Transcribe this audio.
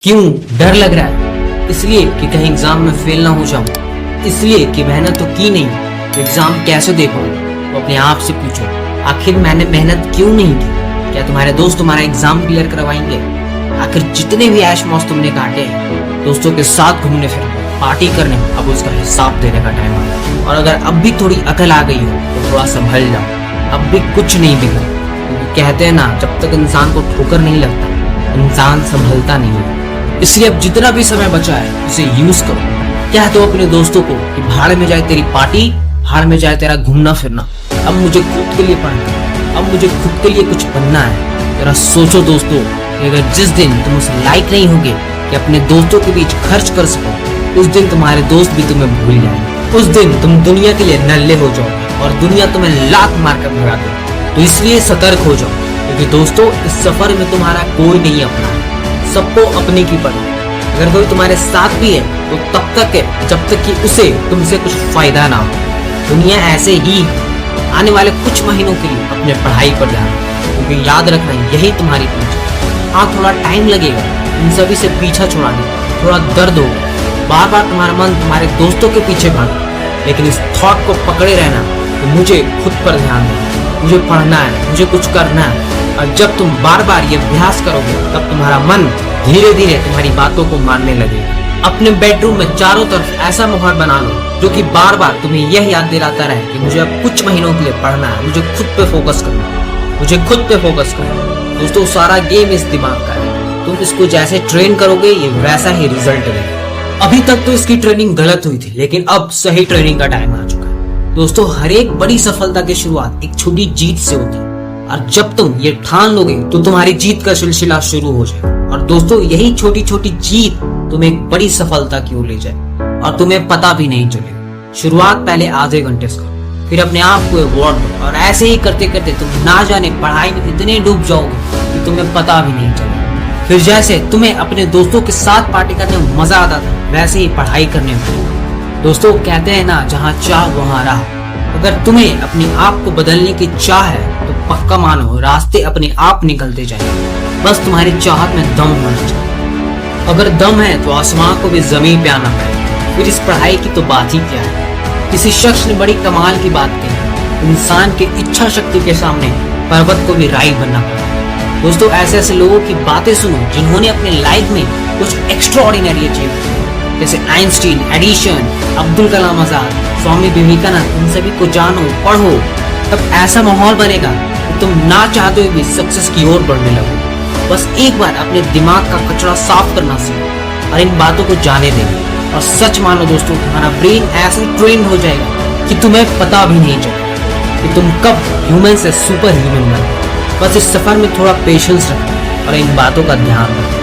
क्यों डर लग रहा है? इसलिए कि कहीं एग्जाम में फेल ना हो जाऊं, इसलिए कि मेहनत तो की नहीं तो एग्जाम कैसे दे पाऊं। तो अपने आप से पूछो, आखिर मैंने मेहनत क्यों नहीं की? क्या तुम्हारे दोस्त तुम्हारा एग्जाम क्लियर करवाएंगे? आखिर जितने भी ऐश मौज तुमने काटे हैं दोस्तों के साथ घूमने फिरने पार्टी करने, अब उसका हिसाब देने का टाइम आ गया। और अगर अब भी थोड़ी अकल आ गई हो तो थोड़ा संभल जाओ, अब भी कुछ नहीं बिगड़ा। क्योंकि कहते हैं ना, जब तक इंसान को ठोकर नहीं लगता इंसान संभलता नहीं है। इसलिए अब जितना भी समय बचा है उसे यूज करो। कह दो अपने दोस्तों को कि भाड़ में जाए तेरी पार्टी, भाड़ में जाए तेरा घूमना फिरना, अब मुझे खुद के लिए पढ़ना है, अब मुझे खुद के लिए कुछ बनना है। जरा सोचो दोस्तों, अगर जिस दिन तुम उस लायक नहीं होगे कि अपने दोस्तों के बीच खर्च कर सको, उस दिन तुम्हारे दोस्त भी तुम्हें भूल जाएंगे। उस दिन तुम दुनिया के लिए नल्ले हो जाओगे और दुनिया तुम्हें लात मारकर भगा देगी। तो इसलिए सतर्क हो जाओ, क्योंकि दोस्तों इस सफर में तुम्हारा कोई नहीं अपना है, सबको अपने की पड़ी। अगर कोई तुम्हारे साथ भी है तो तब तक है जब तक कि उसे तुमसे कुछ फायदा ना हो। दुनिया ऐसे ही आने वाले कुछ महीनों के लिए अपने पढ़ाई पर ध्यान, क्योंकि याद रखना यही तुम्हारी पूंजी। हाँ, थोड़ा टाइम लगेगा इन सभी से पीछा छुड़ाने, थोड़ा दर्द होगा, बार बार तुम्हारा मन तुम्हारे दोस्तों के पीछे भागे, लेकिन इस थॉट को पकड़े रहना कि मुझे खुद पर ध्यान देना, मुझे पढ़ना है, मुझे कुछ करना है। और जब तुम बार बार ये अभ्यास करोगे तब तुम्हारा मन धीरे धीरे तुम्हारी बातों को मानने लगेगा। अपने बेडरूम में चारों तरफ ऐसा माहौल बना लो जो कि बार बार तुम्हें यह याद दिलाता रहे कि मुझे अब कुछ महीनों के लिए पढ़ना है, मुझे खुद पे फोकस करना है, मुझे खुद पे फोकस करना है। दोस्तों, सारा गेम इस दिमाग का है, तुम इसको जैसे ट्रेन करोगे ये वैसा ही रिजल्ट देगा। अभी तक तो इसकी ट्रेनिंग गलत हुई थी, लेकिन अब सही ट्रेनिंग का टाइम आ चुका है। दोस्तों, हर एक बड़ी सफलता की शुरुआत एक छोटी जीत से होती है, और जब तुम ये ठान लोगे तो तुम्हारी जीत का सिलसिला शुरू हो जाएगा। और दोस्तों, यही छोटी छोटी जीत तुम्हें एक बड़ी सफलता की ओर ले जाए और तुम्हें पता भी नहीं चलेगा। शुरुआत पहले आधे घंटे से करो, फिर अपने आप को अवॉर्ड दो, और ऐसे ही करते करते तुम ना जाने पढ़ाई में इतने डूब जाओगे कि तुम्हें पता भी नहीं चलेगा। फिर जैसे तुम्हें अपने दोस्तों के साथ पार्टी करने में मजा आता था, वैसे ही पढ़ाई करने में। दोस्तों, कहते हैं ना, जहाँ चाह वहाँ राह। अगर तुम्हें अपने आप को बदलने की चाह है तो पक्का मानो रास्ते अपने आप निकलते जाएंगे। बस तुम्हारी चाहत में दम होना चाहिए। अगर दम है तो आसमान को भी जमीन पे आना पड़ेगा। फिर इस पढ़ाई की तो बात ही क्या है। किसी शख्स ने बड़ी कमाल की बात कही, इंसान की इच्छा शक्ति के सामने पर्वत को भी राई बनना पड़ेगा। दोस्तों, ऐसे ऐसे लोगों की बातें सुनो जिन्होंने अपने लाइफ में कुछ एक्स्ट्रा ऑर्डिनरी अचीव किया, जैसे आइंस्टीन, एडिसन, अब्दुल कलाम आजाद, स्वामी विवेकानंद। इन सभी को जानो, पढ़ो, तब ऐसा माहौल बनेगा कि तुम ना चाहते हुए भी सक्सेस की ओर बढ़ने लगो। बस एक बार अपने दिमाग का कचरा साफ करना सीखो और इन बातों को जाने देना। और सच मानो दोस्तों, तुम्हारा ब्रेन ऐसे ट्रेंड हो जाएगा कि तुम्हें पता भी नहीं चलेगा कि तुम कब ह्यूमन से सुपर ह्यूमन बनो। बस इस सफर में थोड़ा पेशेंस रखो और इन बातों का ध्यान रखो।